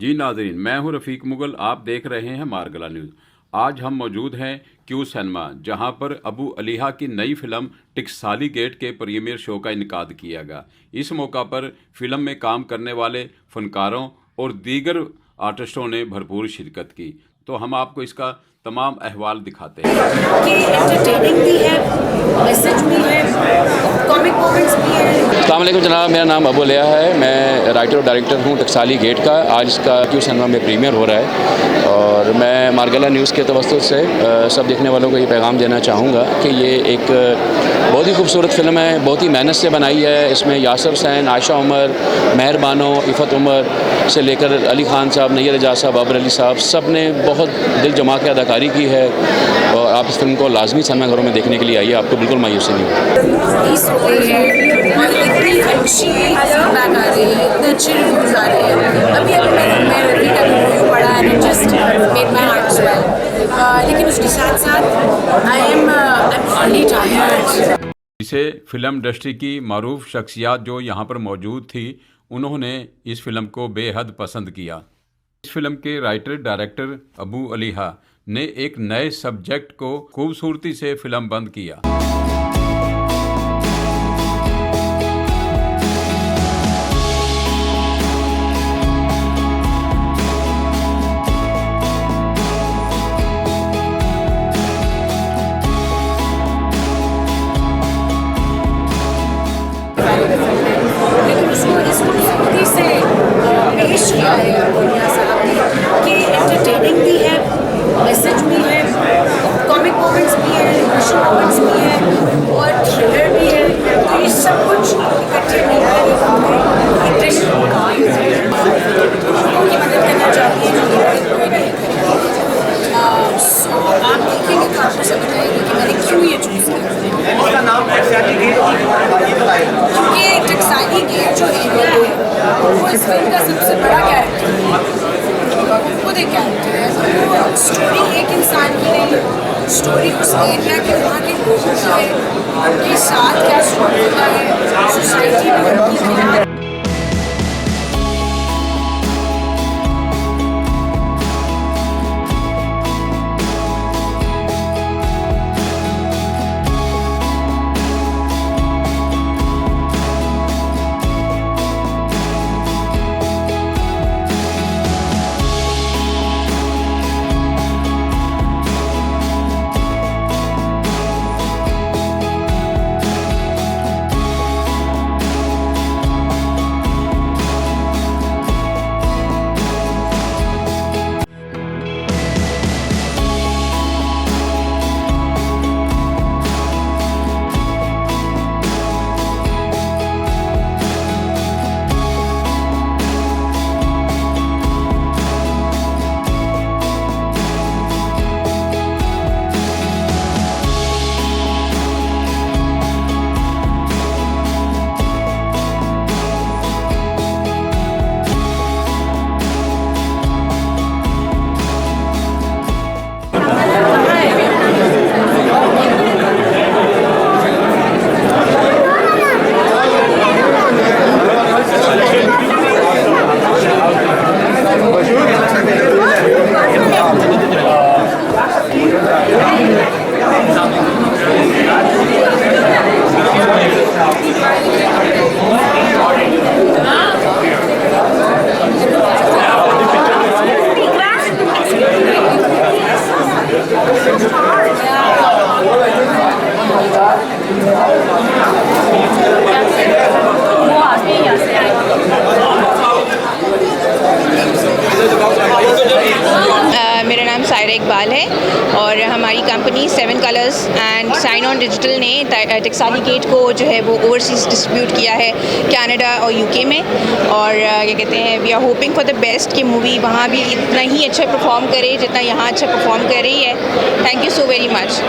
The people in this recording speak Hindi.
जी नाज़रीन, मैं हूं रफ़ीक मुगल। आप देख रहे हैं मारगला न्यूज़। आज हम मौजूद हैं क्यू सिनेमा, जहां पर अबू अलीहा की नई फिल्म टकसाली गेट के प्रीमियर शो का इनकाद किया गया। इस मौका पर फिल्म में काम करने वाले फनकारों और दीगर आर्टिस्टों ने भरपूर शिरकत की। तो हम आपको इसका तमाम अहवाल दिखाते हैं। कि एंटरटेनिंग भी है, मैसेज भी है, कॉमिक मोमेंट्स भी है। अस्सलाम वालेकुम जनाब, मेरा नाम अबू अलिया है। मैं राइटर और डायरेक्टर हूँ टकसाली गेट का। आज इसका क्यू सिनेमा में प्रीमियर हो रहा है और मैं मारगला न्यूज़ के तवज्जुह से सब देखने वालों को ये पैगाम देना चाहूँगा कि ये एक बहुत ही खूबसूरत फिल्म है, बहुत ही मेहनत से बनाई है। इसमें यासर हुसैन, आयशा उमर, मेहर बानो, इफ़त उमर से लेकर अली खान साहब, नैयर एजाज साहब, बाबर अली साहब, सब ने बहुत दिल जमा के अदाकारी की है। और आप इस फिल्म को लाजमी सिनेमाघरों में देखने के लिए आइए, आपको बिल्कुल मायूसी नहीं होगी। इतनी अच्छी फीडबैक आ रही है, इतने अच्छे रिव्यूज़ आ रहे हैं। अभी मैं रवि का रिव्यू पढ़ा and just made my heart swell. लेकिन उसके साथ साथ आई एम रियली टायर्ड। इसे फिल्म इंडस्ट्री की मारूफ शख्सियात जो यहाँ पर मौजूद थी, उन्होंने इस फिल्म को बेहद पसंद किया। इस फिल्म के राइटर डायरेक्टर अबू अलीहा ने एक नए सब्जेक्ट को खूबसूरती से फिल्म बंद किया। लेकिन उसको इस खूबसूरती से पेश किया है दुनिया साहब ने कि एंटरटेनिंग भी है, मैसेज भी है, कॉमिक मोमेंट्स भी है, इमोशनल मोमेंट्स भी है और थ्रिलर भी है। तो ये सब कुछ इकट्ठे मिला है एक दृश्य लोगों की मदद करना चाहती है जो कोई नहीं करेगा। सो आप देखेंगे तो आपको समझ आएगी कि मैंने क्यों ये चूज़ किया। इसका नाम टकसाली गेट ये टकसाली गेट जो एरिया है वो इस फिल्म का सबसे बड़ा कैरेक्टर है, खुद एक कैरेक्टर है। वो स्टोरी एक इंसान की नहीं, स्टोरी उस एरिया के वहाँ के लोगों की है, उनके साथ क्या स्टोरी होता है सोसाइटी में उनकी क्या। मेरा नाम सायरा इकबाल है और हमारी company 7 colours and sign on digital ने टकसाली गेट को जो है वो ओवरसीज़ डिस्ट्रीब्यूट किया है कनाडा और यूके में। और क्या कहते हैं, we are hoping for the best कि मूवी वहाँ भी इतना ही अच्छा परफॉर्म करे जितना यहाँ अच्छा परफॉर्म कर रही है। Thank you so very much.